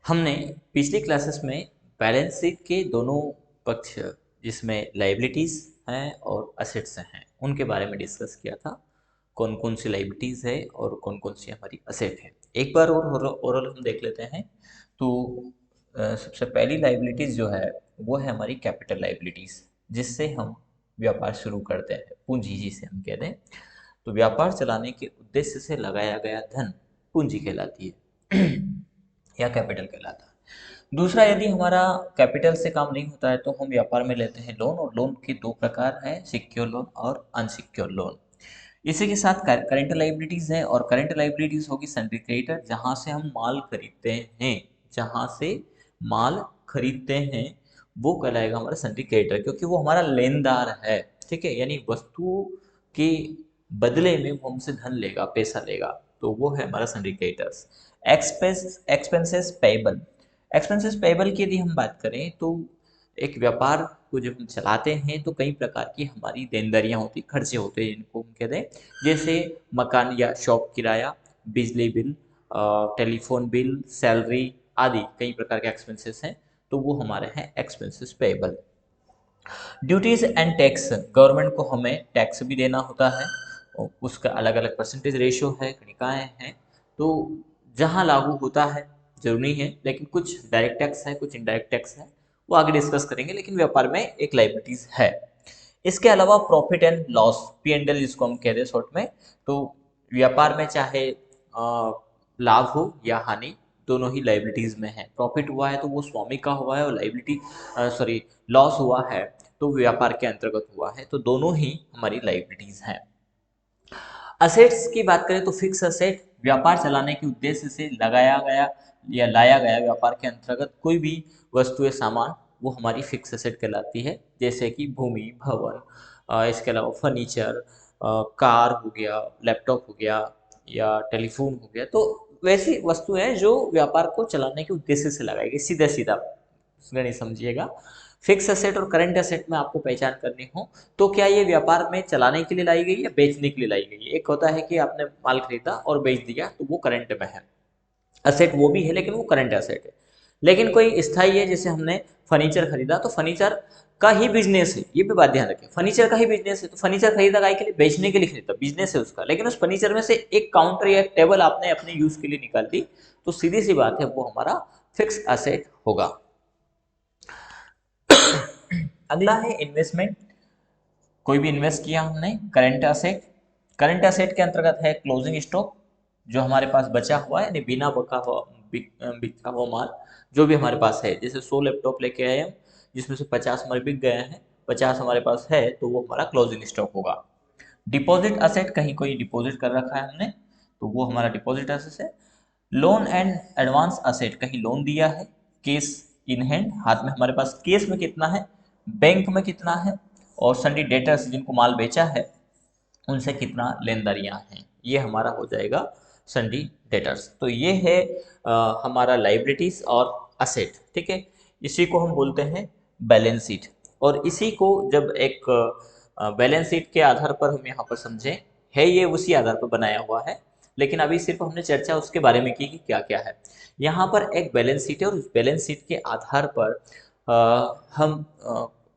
हमने पिछली क्लासेस में बैलेंस शीट के दोनों पक्ष जिसमें लाइबिलिटीज़ हैं और असेट्स हैं उनके बारे में डिस्कस किया था। कौन कौन सी लाइबिलिटीज़ है और कौन कौन सी हमारी असेट है। एक बार और ओरल हम देख लेते हैं। तो सबसे पहली लाइबिलिटीज़ जो है वो है हमारी कैपिटल लाइबिलिटीज़, जिससे हम व्यापार शुरू करते हैं, पूंजी जिसे हम कहते हैं। तो व्यापार चलाने के उद्देश्य से लगाया गया धन पूंजी कहलाती है या कैपिटल कहलाता है। दूसरा, यदि हमारा कैपिटल से काम नहीं होता है तो हम व्यापार में लेते हैं लोन, और लोन के दो प्रकार हैं, सिक्योर लोन और अनसिक्योर लोन। इसी के साथ करंट लाइबिलिटीज है, और करंट लाइबिलिटीज होगी सन्ड्री क्रेडिटर, जहां से हम माल खरीदते हैं, जहां से माल खरीदते हैं वो कहलाएगा हमारा सन्ड्री क्रेडिटर, क्योंकि वो हमारा लेनदार है। ठीक है, यानी वस्तु के बदले में वो हमसे धन लेगा, पैसा लेगा, तो वो है हमारा sundry creditors. Expenses payable. Expenses payable की यदि हम बात करें तो एक व्यापार को जब हम चलाते हैं तो कई प्रकार की हमारी देनदारियां होती, खर्चे होते हैं, जिनको हम कहते हैं, जैसे मकान या शॉप किराया, बिजली बिल, टेलीफोन बिल, सैलरी आदि कई प्रकार के एक्सपेंसेस हैं, तो वो हमारे हैं expenses payable. Duties and tax, government को हमें टैक्स भी देना होता है, और उसका अलग अलग परसेंटेज रेशियो है, गणिकाएँ हैं, तो जहाँ लागू होता है जरूरी है, लेकिन कुछ डायरेक्ट टैक्स है, कुछ इनडायरेक्ट टैक्स है, वो आगे डिस्कस करेंगे, लेकिन व्यापार में एक लाइबिलिटीज है। इसके अलावा प्रॉफिट एंड लॉस, P&L जिसको हम कहते हैं शॉर्ट में, तो व्यापार में चाहे लाभ हो या हानि, दोनों ही लाइबिलिटीज में है। प्रॉफिट हुआ है तो वो स्वामी का हुआ है, और लाइबिलिटी सॉरी लॉस हुआ है तो व्यापार के अंतर्गत हुआ है, तो दोनों ही हमारी लाइबिलिटीज हैं। असेट्स की बात करें तो फिक्स असेट, व्यापार चलाने के उद्देश्य से लगाया गया या लाया गया व्यापार के अंतर्गत कोई भी वस्तु या सामान, वो हमारी फिक्स असेट कहलाती है, जैसे कि भूमि, भवन, इसके अलावा फर्नीचर, कार हो गया, लैपटॉप हो गया या टेलीफोन हो गया। तो वैसी वस्तुएं जो व्यापार को चलाने के उद्देश्य से लगाई गई, सीधा सीधा गणित समझिएगा। फिक्स एसेट और करंट एसेट में आपको पहचान करनी हो तो क्या ये व्यापार में चलाने के लिए लाई गई या बेचने के लिए लाई गई है। एक होता है कि आपने माल खरीदा और बेच दिया, तो वो करंट में है, असेट वो भी है लेकिन वो करंट एसेट है। लेकिन कोई स्थायी है, जैसे हमने फर्नीचर खरीदा, तो फर्नीचर का ही बिजनेस है, ये भी बात ध्यान रखें, फर्नीचर का ही बिजनेस है, तो फर्नीचर खरीदा गाय के लिए, बेचने के लिए खरीदा, बिजनेस है उसका, लेकिन उस फर्नीचर में से एक काउंटर या एक टेबल आपने अपने यूज के लिए निकाल दी, तो सीधी सी बात है वो हमारा फिक्स एसेट होगा। अगला है इन्वेस्टमेंट, कोई भी इन्वेस्ट किया हमने, करंट एसेट। करंट एसेट के अंतर्गत है क्लोजिंग स्टॉक, जो हमारे पास बचा हुआ है, यानी बिना बिका हुआ माल जो भी हमारे पास है, जैसे 100 लैपटॉप लेके आए हम, जिसमें से 50 हमारे बिक गए हैं, 50 हमारे पास है, तो वो हमारा क्लोजिंग स्टॉक होगा। डिपॉजिट असेट, कहीं कोई डिपॉजिट कर रखा है हमने, तो वो हमारा डिपॉजिट असेट है। लोन एंड एडवांस असेट, कहीं लोन दिया है, केस इन हैंड, हाथ में हमारे पास केस में कितना है, बैंक में कितना है, और सन्डी डेटर्स जिनको माल बेचा है उनसे कितना लेनदारियां हैं, ये हमारा हो जाएगा सन्डी डेटर्स। तो ये है हमारा लाइबिलिटीज और असेट। ठीक है, इसी को हम बोलते हैं बैलेंस शीट, और इसी को जब एक बैलेंस शीट के आधार पर हम यहाँ पर समझें, है ये उसी आधार पर बनाया हुआ है, लेकिन अभी सिर्फ हमने चर्चा उसके बारे में की कि क्या क्या है। यहाँ पर एक बैलेंस शीट है, और उस बैलेंस शीट के आधार पर हम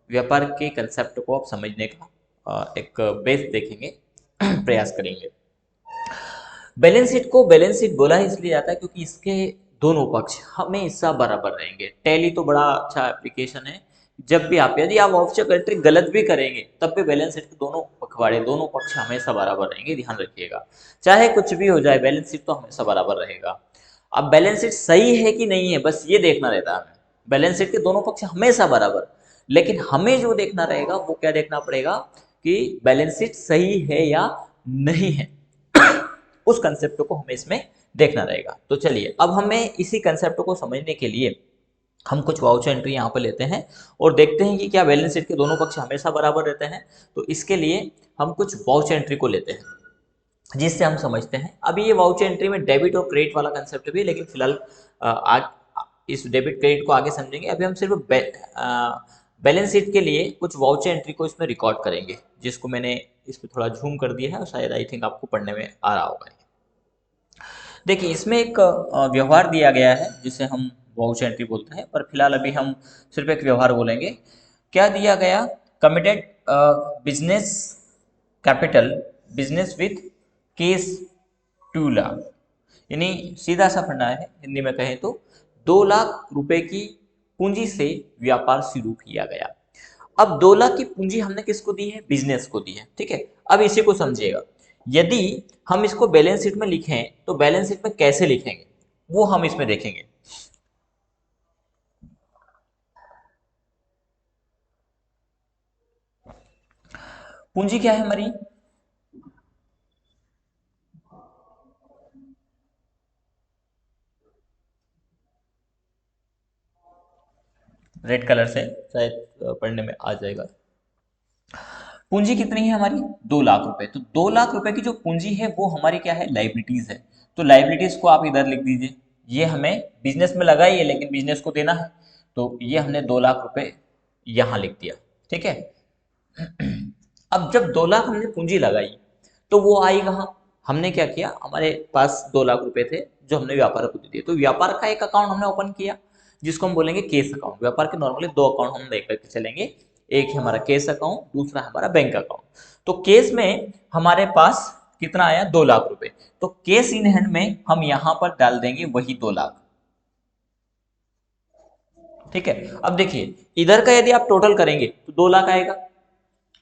व्यापार के कंसेप्ट को आप समझने का एक बेस देखेंगे, प्रयास करेंगे। बैलेंस शीट को बैलेंस शीट बोला ही इसलिए जाता है क्योंकि इसके दोनों पक्ष हमेशा बराबर रहेंगे। टैली तो बड़ा अच्छा एप्लीकेशन है, जब भी आप, यदि आप ऑफिशियल एंट्री गलत भी करेंगे तब भी बैलेंस शीट के दोनों पखवाड़े, दोनों पक्ष हमेशा बराबर रहेंगे, ध्यान रखिएगा। चाहे कुछ भी हो जाए, बैलेंस शीट तो हमेशा बराबर रहेगा। अब बैलेंस शीट सही है कि नहीं है, बस ये देखना रहता है हमें। बैलेंस शीट के दोनों पक्ष हमेशा बराबर, लेकिन हमें जो देखना रहेगा वो क्या देखना पड़ेगा कि बैलेंस शीट सही है या नहीं है, उस कंसेप्ट को हमें इसमें देखना रहेगा। तो चलिए, अब हमें इसी कंसेप्ट को समझने के लिए हम कुछ वाउचर एंट्री यहाँ पर लेते हैं और देखते हैं कि क्या बैलेंस शीट के दोनों पक्ष हमेशा बराबर रहते हैं। तो इसके लिए हम कुछ वाउचर एंट्री को लेते हैं, जिससे हम समझते हैं। अभी ये वाउचर एंट्री में डेबिट और क्रेडिट वाला कंसेप्ट भी है, लेकिन फिलहाल आज इस डेबिट क्रेडिट को आगे समझेंगे। अभी हम सिर्फ बैलेंस शीट के लिए कुछ वाउचर एंट्री को इसमें रिकॉर्ड करेंगे, जिसको मैंने इस पर थोड़ा झूम कर दिया है, और शायद आई थिंक आपको पढ़ने में आ रहा होगा। देखिए, इसमें एक व्यवहार दिया गया है, जिसे हम वाउचर एंट्री बोलते हैं, पर फिलहाल अभी हम सिर्फ एक व्यवहार बोलेंगे। क्या दिया गया? Committed business capital business with case 2 lakh, यानी सीधा सा फंडा है, हिंदी में कहें तो 2 लाख रुपए की पूंजी से व्यापार शुरू किया गया। अब 2 लाख की पूंजी हमने किसको दी है? बिजनेस को दी है, ठीक है। अब इसी को समझिएगा, यदि हम इसको बैलेंस शीट में लिखें तो बैलेंस शीट में कैसे लिखेंगे वो हम इसमें देखेंगे। पूंजी क्या है हमारी? रेड कलर से शायद पढ़ने में आ जाएगा। पूंजी कितनी है हमारी? 2 लाख रुपए। तो 2 लाख रुपए की जो पूंजी है वो हमारी क्या है? लाइबिलिटीज है। तो लाइबिलिटीज को आप इधर लिख दीजिए। ये हमें बिजनेस में लगाई है लेकिन बिजनेस को देना है, तो ये हमने 2 लाख रुपए यहां लिख दिया, ठीक है। अब जब 2 लाख हमने पूंजी लगाई तो वो आई कहाँ? हमने क्या किया, हमारे पास 2 लाख रुपए थे जो हमने व्यापार को दे दिए, तो व्यापार का एक अकाउंट हमने ओपन किया जिसको हम बोलेंगे केस अकाउंट। व्यापार के नॉर्मली 2 अकाउंट हम लेकर के चलेंगे, एक है हमारा केस अकाउंट, दूसरा हमारा बैंक अकाउंट। तो केस में हमारे पास कितना आया? 2 लाख रुपए। तो केस इन हैंड में हम यहां पर डाल देंगे वही 2 लाख, ठीक है। अब देखिए इधर का यदि आप टोटल करेंगे तो 2 लाख आएगा,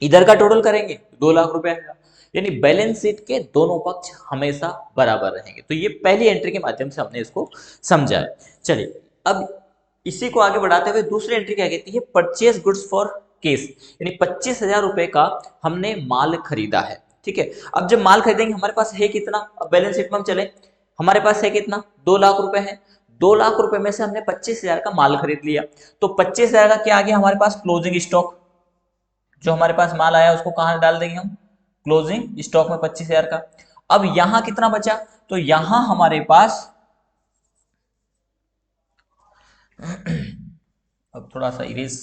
इधर का टोटल करेंगे 2 लाख रुपए आएगा, यानी बैलेंस शीट के दोनों पक्ष हमेशा बराबर रहेंगे। तो ये पहली एंट्री के माध्यम से हमने इसको समझा है। चलिए अब इसी को आगे बढ़ाते हुए दूसरी एंट्री क्या कहती है? परचेज गुड्स फॉर केस, यानी 25,000 रुपए का हमने माल खरीदा है, ठीक है। अब जब माल खरीदेंगे हमारे पास है कितना? अब बैलेंस शीट में हम चले, हमारे पास है कितना? 2 लाख रुपए है। 2 लाख रुपए में से हमने 25,000 का माल खरीद लिया, तो 25,000 का क्या आ गया हमारे पास? Closing stock. जो हमारे पास माल आया उसको कहां डाल देंगे हम? क्लोजिंग स्टॉक में 25,000 का। अब यहां कितना बचा? तो यहां हमारे पास अब थोड़ा सा इरेज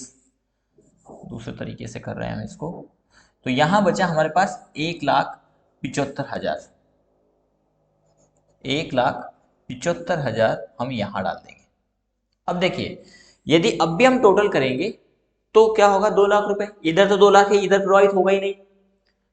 दूसरे तरीके से कर रहे हैं हम इसको, तो यहां बचा हमारे पास 1,75,000। 1,75,000 हम यहां डाल देंगे। अब देखिए यदि अब भी हम टोटल करेंगे तो क्या होगा? 2 लाख रुपए। इधर तो 2 लाख है, इधर प्रभावित होगा ही नहीं।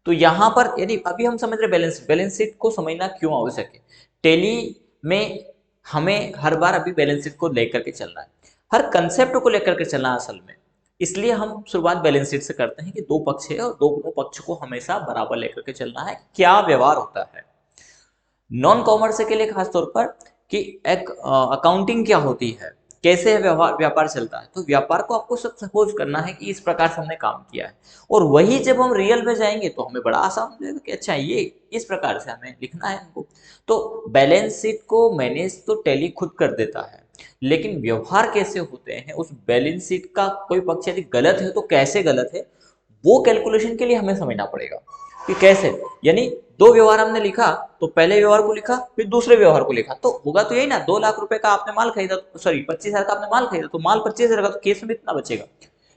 तो यहां पर यदि अभी हम समझ रहे बैलेंस शीट को समझना क्यों आवश्यक है। टेली में हमें हर बार अभी बैलेंस शीट को लेकर के चलना है, हर कंसेप्ट को लेकर के चलना है असल में। इसलिए हम शुरुआत बैलेंस शीट से करते हैं कि दो पक्ष है और दोनों पक्ष को हमेशा बराबर लेकर के चलना है। क्या व्यवहार होता है नॉन कॉमर्स के लिए खासतौर पर, कि एक अकाउंटिंग क्या होती है, कैसे व्यवहार व्यापार चलता है। तो व्यापार को आपको सब सपोज करना है कि इस प्रकार से हमने काम किया है, और वही जब हम रियल में जाएंगे तो हमें बड़ा आसान हो जाएगा कि अच्छा ये इस प्रकार से हमें लिखना है हमको। तो बैलेंस शीट को मैनेज तो टैली खुद कर देता है, लेकिन व्यवहार कैसे होते हैं उस बैलेंस शीट का कोई पक्ष यदि गलत है तो कैसे गलत है वो कैलकुलेशन के लिए हमें समझना पड़ेगा कि कैसे। यानी दो व्यवहार हमने लिखा, तो पहले व्यवहार को लिखा फिर दूसरे व्यवहार को लिखा, तो होगा तो यही ना, 2 लाख रुपए का आपने माल खरीदा, सॉरी 25,000 का आपने माल खरीदा, तो माल 25,000 का, तो केस में इतना बचेगा,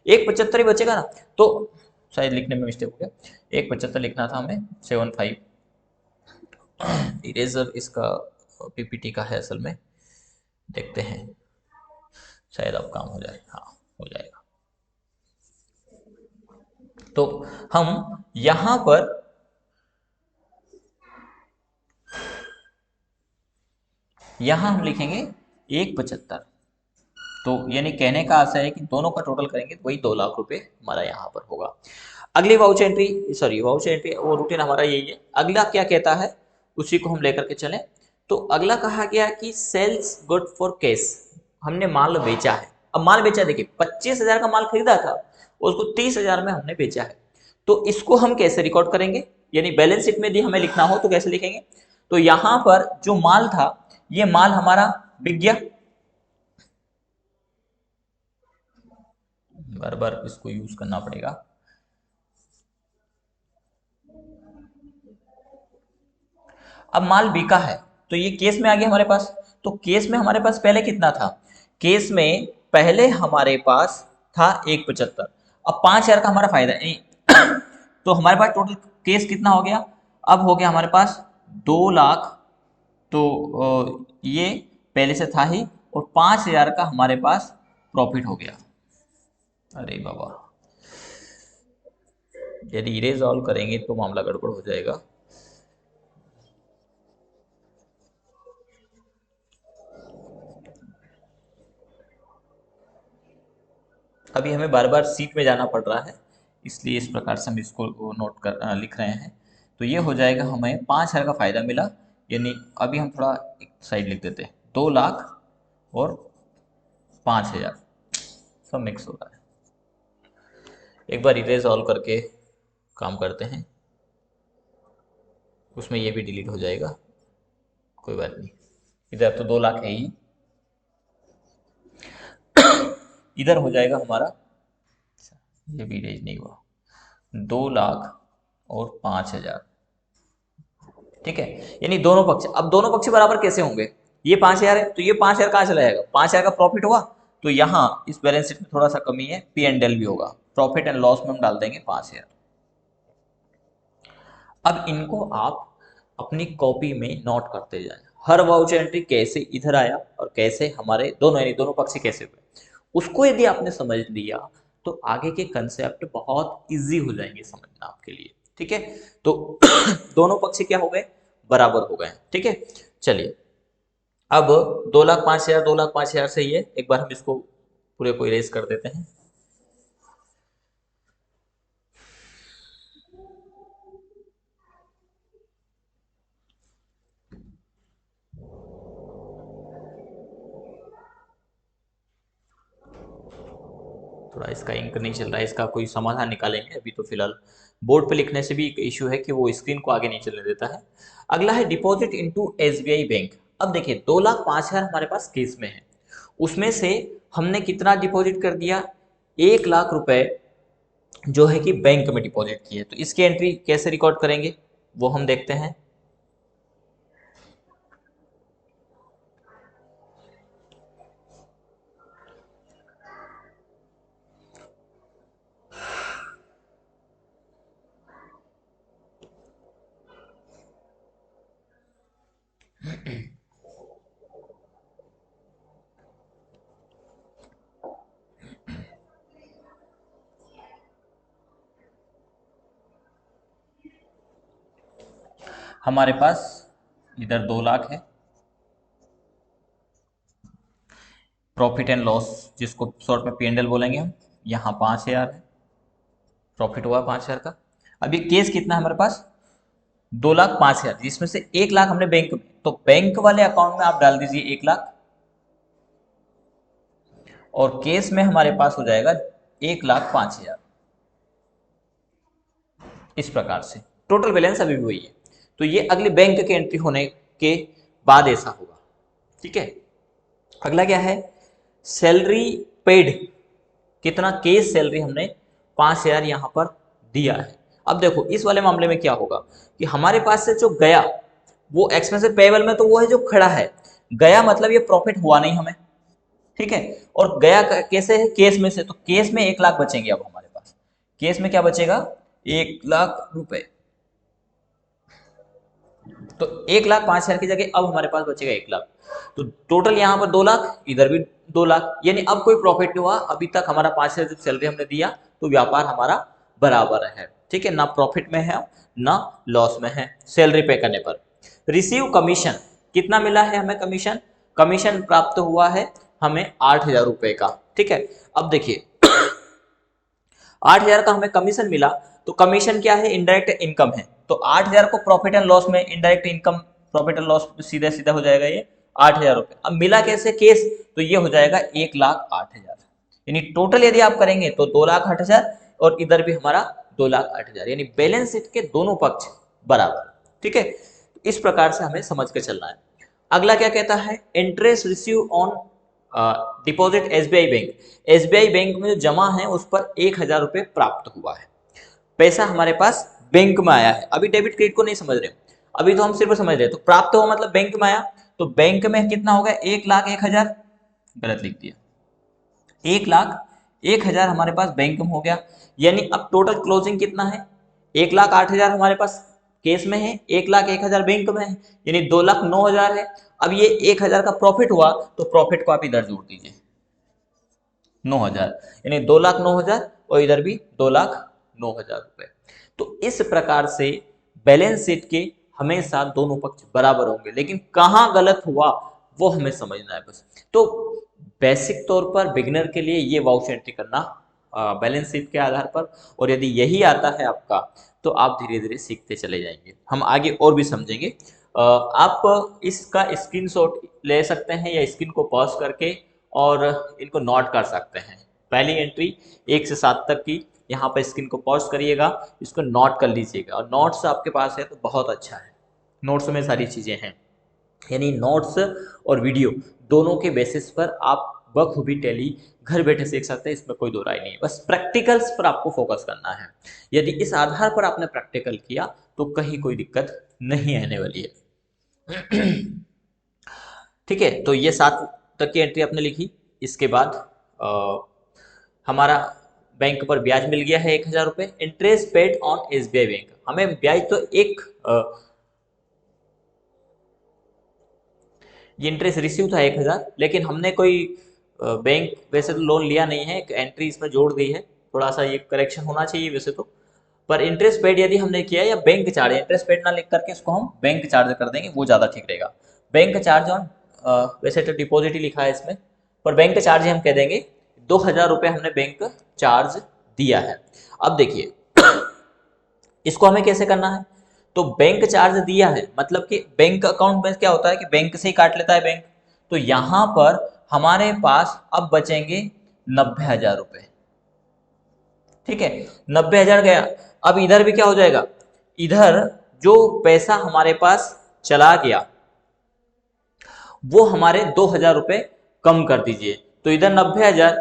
1,75 ही बचेगा ना। तो शायद लिखने में मिस्टेक हो गया, 1,75 लिखना था हमें, 75। इरेजर इसका पीपीटी का है असल में, देखते हैं शायद अब काम हो जाए। हाँ हो जाएगा। तो हम यहां पर हम लिखेंगे 1,75। तो यानी कहने का आशय है कि दोनों का टोटल करेंगे तो वही 2 लाख रुपए हमारा यहाँ पर होगा। अगली voucher entry, sorry voucher entry वो रूटीन हमारा यही है। अगला क्या कहता है उसी को हम लेकर के चलें। तो अगला कहा गया कि सेल्स गुड फॉर कैश, हमने माल बेचा है। अब माल बेचा, देखिए 25,000 का माल खरीदा था, उसको 30,000 में हमने बेचा है। तो इसको हम कैसे रिकॉर्ड करेंगे, यानी बैलेंस शीट में यदि हमें लिखना हो तो कैसे लिखेंगे। तो यहां पर जो माल था ये माल हमारा बिक गया, बार बार इसको यूज करना पड़ेगा। अब माल बिका है तो ये केस में आ गया हमारे पास। तो केस में हमारे पास पहले कितना था? केस में पहले हमारे पास था 1,75। अब 5,000 का हमारा फायदा तो हमारे पास टोटल केस कितना हो गया? अब हो गया हमारे पास 2 लाख। तो ये पहले से था ही, और 5,000 का हमारे पास प्रॉफिट हो गया। अरे बाबा, यदि इरेज ऑल करेंगे तो मामला गड़बड़ हो जाएगा। अभी हमें बार बार सीट में जाना पड़ रहा है, इसलिए इस प्रकार से हम इसको नोट कर लिख रहे हैं। तो ये हो जाएगा, हमें 5,000 का फायदा मिला, यानी अभी हम थोड़ा एक साइड लिख देते हैं, 2 लाख और 5,000 सब मिक्स हो रहा है। एक बार इरेज ऑल करके काम करते हैं, उसमें ये भी डिलीट हो जाएगा, कोई बात नहीं। इधर तो 2 लाख है ही, इधर हो जाएगा हमारा, ये भी इरेज नहीं हुआ, 2 लाख और 5,000, ठीक है। यानी दोनों पक्ष, अब दोनों पक्ष बराबर कैसे होंगे, ये 5,000 है तो ये 5,000 कहाँ चला जाएगा, 5,000 का प्रॉफिट हुआ तो यहाँ इस बैलेंस शीट में थोड़ा सा कमी है, पी एंड एल भी होगा, प्रॉफिट एंड लॉस में हम डाल देंगे 5,000। अब इनको आप अपनी कॉपी में नोट करते जाएं, हर वाउचर एंट्री कैसे इधर आया और कैसे हमारे दोनों यानी दोनों पक्ष कैसे हुए, उसको यदि आपने समझ लिया तो आगे के कंसेप्ट बहुत इजी हो जाएंगे समझना आपके लिए, ठीक है। तो दोनों पक्ष क्या हो गए, बराबर हो गए, ठीक है। चलिए, अब 2,05,000 2,05,000 सही है, एक बार हम इसको पूरे को इरेज कर देते हैं। थोड़ा इसका इंक नहीं चल रहा है, इसका कोई समाधान निकालेंगे, अभी तो फिलहाल बोर्ड पे लिखने से भी एक इश्यू है कि वो स्क्रीन को आगे नहीं चलने देता है। अगला है डिपॉजिट इनटू एसबीआई बैंक। अब देखिए 2,05,000 हमारे पास केस में है, उसमें से हमने कितना डिपॉजिट कर दिया, 1,00,000 रुपए जो है कि बैंक में डिपॉजिट किए, तो इसकी एंट्री कैसे रिकॉर्ड करेंगे वो हम देखते हैं। हमारे पास इधर 2 लाख है, प्रॉफिट एंड लॉस जिसको शॉर्ट में पी&एल बोलेंगे हम, यहाँ 5,000 है, प्रॉफिट हुआ 5,000 का। अब ये केस कितना है हमारे पास, 2,05,000, जिसमें से 1,00,000 हमने बैंक में, तो बैंक वाले अकाउंट में आप डाल दीजिए 1,00,000, और केस में हमारे पास हो जाएगा 1,05,000, इस प्रकार से टोटल बैलेंस अभी भी वही है। तो ये अगले बैंक के एंट्री होने के बाद ऐसा होगा, ठीक है। अगला क्या है, सैलरी पेड, कितना केस सैलरी हमने 5,000 यहां पर दिया है। अब देखो इस वाले मामले में क्या होगा कि हमारे पास से जो गया वो एक्सपेंसिव पेएबल में, तो वो है जो खड़ा है, गया मतलब ये प्रॉफिट हुआ नहीं हमें, ठीक है। और गया कैसे है, केस में से, तो केस में 1,00,000 बचेंगे। अब हमारे पास केस में क्या बचेगा, 1,00,000 रुपए, तो 1,05,000 की जगह अब हमारे पास बचेगा 1,00,000, तो टोटल यहाँ पर 2,00,000, इधर भी 2,00,000, यानी अब कोई प्रॉफिट नहीं हुआ, अभी तक हमारा 5,000 जब सैलरी हमने दिया तो व्यापार हमारा बराबर है, ठीक है, ना प्रॉफिट में है ना लॉस में है। सैलरी पे करने पर रिसीव कमीशन, कितना मिला है हमें कमीशन, कमीशन प्राप्त हुआ है हमें 8,000 रुपए का, ठीक है। अब देखिए 8,000 का हमें कमीशन मिला, तो कमीशन क्या है, इनडायरेक्ट इनकम है, तो 8,000 को प्रॉफिट एंड लॉस में indirect income profit and loss सीधा सीधा हो जाएगा ये 8,000 रुपए। अब मिला कैसे केस, तो ये हो जाएगा 1,08,000, यानी टोटल यदि आप करेंगे तो 2,08,000, और इधर भी हमारा 2,08,000, यानी बैलेंस शीट के दोनों पक्ष बराबर, ठीक है। इस प्रकार से हमें समझ के चलना है। अगला क्या कहता है, interest receive on deposit SBI bank, SBI bank में जो जमा है उस पर 1,000 रुपए प्राप्त हुआ है, पैसा हमारे पास बैंक में आया है। अभी डेबिट क्रेडिट को नहीं समझ रहे, अभी तो हम सिर्फ समझ रहे हैं, तो प्राप्त हुआ मतलब बैंक में आया, तो बैंक में कितना हो गया, 1,01,000, गलत लिख दिया, 1,01,000 हमारे पास बैंक में हो गया, यानी अब टोटल क्लोजिंग कितना है, 1,08,000 हमारे पास केस में है, 1,01,000 बैंक में है, यानी 2,09,000 है। अब ये 1000 का प्रॉफिट हुआ तो प्रॉफिट को आप इधर जोड़ दीजिए 9000, यानी 2,09,000 और इधर भी 2,09,000 रुपए। तो इस प्रकार से बैलेंस शीट के हमेशा दोनों पक्ष बराबर होंगे, लेकिन कहाँ गलत हुआ वो हमें समझना है बस। तो बेसिक तौर पर बिगिनर के लिए ये वाउच एंट्री करना बैलेंस शीट के आधार पर, और यदि यही आता है आपका तो आप धीरे धीरे सीखते चले जाएंगे। हम आगे और भी समझेंगे। आप इसका स्क्रीनशॉट ले सकते हैं या स्क्रीन को पॉज करके और इनको नोट कर सकते हैं। पहली एंट्री 1 से 7 तक की, यहाँ पर स्क्रीन को पॉज करिएगा, इसको नोट कर लीजिएगा, और नोट्स आपके पास है तो बहुत अच्छा है। नोट्स में सारी चीज़ें हैं, यानी नोट्स और वीडियो दोनों के बेसिस पर आप बखूबी टैली घर बैठे सीख सकते हैं, इसमें कोई दो राय नहीं है। बस प्रैक्टिकल्स पर आपको फोकस करना है। यदि इस आधार पर आपने प्रैक्टिकल किया तो कहीं कोई दिक्कत नहीं आने वाली है। ठीक है, तो ये 7 तक की एंट्री आपने लिखी। इसके बाद हमारा बैंक पर ब्याज मिल गया है 1000 रुपये, interest paid on SBI bank. हमें ब्याज तो ये इंटरेस्ट रिसीव था 1000, लेकिन हमने कोई बैंक वैसे तो लोन लिया नहीं है, एक एंट्री इसमें जोड़ दी है, थोड़ा सा ये करेक्शन होना चाहिए वैसे तो। पर इंटरेस्ट पेड यदि हमने किया या बैंक चार्ज, इंटरेस्ट पेड ना लिख करके इसको हम बैंक चार्ज कर देंगे, वो ज़्यादा ठीक रहेगा। बैंक चार्ज ऑन, वैसे तो डिपॉजिट ही लिखा है इसमें, पर बैंक चार्ज ही हम कह देंगे। 2000 रुपये हमने बैंक चार्ज दिया है। अब देखिए इसको हमें कैसे करना है। तो बैंक चार्ज दिया है मतलब कि बैंक अकाउंट में क्या होता है कि बैंक से ही काट लेता है बैंक। तो यहां पर हमारे पास अब बचेंगे 90,000 रुपये। ठीक है, 90,000 गया। अब इधर भी क्या हो जाएगा, इधर जो पैसा हमारे पास चला गया वो हमारे 2,000 रुपये कम कर दीजिए। तो इधर 90,000,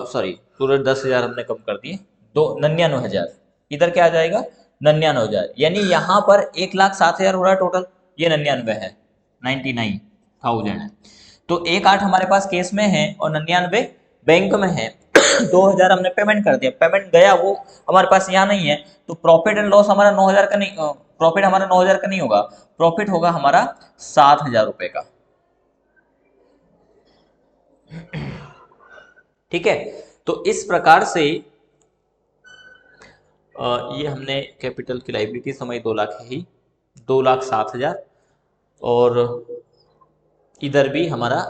सॉरी पूरे 10,000 हमने कम कर दिए, 99,000। इधर क्या आ जाएगा 99,000, यानी यहाँ पर 1,07,000 हो रहा है टोटल, ये 99 है, 99,000 है। तो 1,08 हमारे पास केस में है और 99 बैंक में है। 2,000 हमने पेमेंट कर दिया, पेमेंट गया वो हमारे पास यहाँ नहीं है, तो प्रॉफिट एंड लॉस हमारा 9,000 का नहीं, प्रॉफिट हमारा 9,000 का नहीं होगा, प्रॉफिट होगा हमारा 7,000 रुपए का। ठीक है, तो इस प्रकार से ये हमने कैपिटल की लाइबिलिटी समझ 2 लाख ही, 2,07,000, और इधर भी हमारा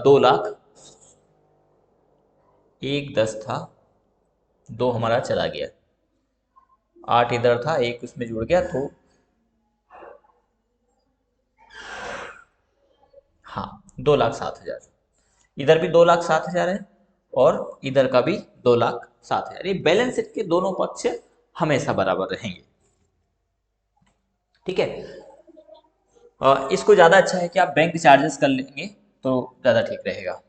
2 लाख, 1,10 था, 2 हमारा चला गया, 8 इधर था, 1 उसमें जुड़ गया, तो हाँ 2,07,000। इधर भी 2,07,000 है और इधर का भी 2,07,000। ये बैलेंस शीट के दोनों पक्ष हमेशा बराबर रहेंगे। ठीक है, इसको ज़्यादा अच्छा है कि आप बैंक चार्जेस कर लेंगे तो ज़्यादा ठीक रहेगा।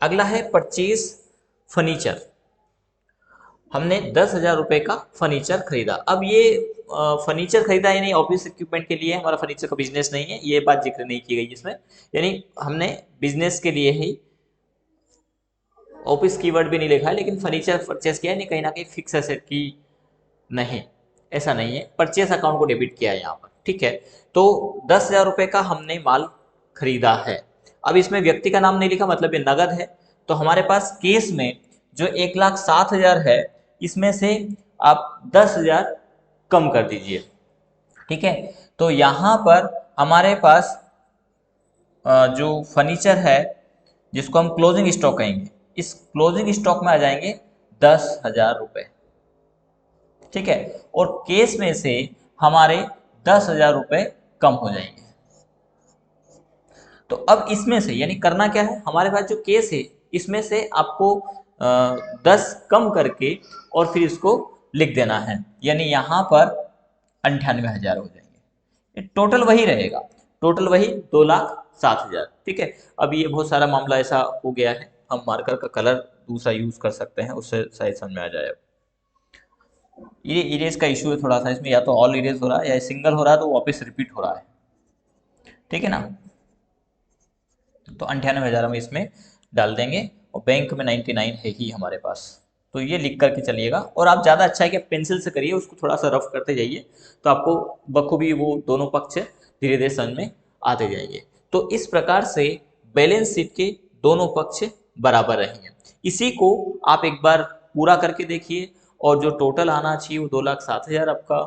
अगला है परचेज फर्नीचर। हमने 10,000 रुपये का फर्नीचर खरीदा। अब ये फर्नीचर खरीदा यानी ऑफिस इक्विपमेंट के लिए, हमारा फर्नीचर का बिजनेस नहीं है, ये बात जिक्र नहीं की गई इसमें, यानी हमने बिजनेस के लिए ही, ऑफिस कीवर्ड भी नहीं लिखा है, लेकिन फर्नीचर परचेस किया है, नहीं कहीं ना कहीं फिक्स एसेट की नहीं, ऐसा नहीं है, परचेस अकाउंट को डेबिट किया है यहाँ पर। ठीक है, तो 10,000 रुपये का हमने माल खरीदा है। अब इसमें व्यक्ति का नाम नहीं लिखा, मतलब ये नगद है, तो हमारे पास केस में जो 1,07,000 है इसमें से आप 10,000 कम कर दीजिए। ठीक है, तो यहाँ पर हमारे पास जो फर्नीचर है जिसको हम क्लोजिंग स्टॉक कहेंगे, इस क्लोजिंग स्टॉक में आ जाएंगे 10,000 रुपये। ठीक है, और केस में से हमारे 10,000 रुपये कम हो जाएंगे। तो अब इसमें से यानी करना क्या है, हमारे पास जो केस है इसमें से आपको 10 कम करके और फिर इसको लिख देना है, यानी यहाँ पर 98,000 हो जाएंगे। टोटल वही रहेगा, टोटल वही 2,07,000। ठीक है, अब ये बहुत सारा मामला ऐसा हो गया है, हम मार्कर का कलर दूसरा यूज कर सकते हैं, उससे शायद समझ में आ जाए। ये इरेज का इशू है थोड़ा सा इसमें, या तो ऑल इरेज हो रहा है या सिंगल हो रहा है तो वापस रिपीट हो रहा है। ठीक है ना, तो 98,000 हम इसमें डाल देंगे, और बैंक में 99 है ही हमारे पास, तो ये लिख करके चलिएगा। और आप ज़्यादा अच्छा है कि पेंसिल से करिए, उसको थोड़ा सा रफ करते जाइए, तो आपको बखूबी वो दोनों पक्ष धीरे धीरे समझ में आते जाएंगे। तो इस प्रकार से बैलेंस शीट के दोनों पक्ष बराबर रहेंगे। इसी को आप एक बार पूरा करके देखिए और जो टोटल आना चाहिए वो 2,07,000 आपका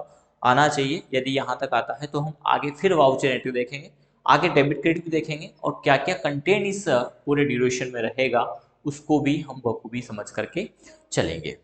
आना चाहिए। यदि यहाँ तक आता है तो हम आगे फिर वाउचर नेगेटिव देखेंगे, आगे डेबिट क्रेडिट भी देखेंगे और क्या क्या कंटेंट इस पूरे ड्यूरेशन में रहेगा उसको भी हम बखूबी समझ करके चलेंगे।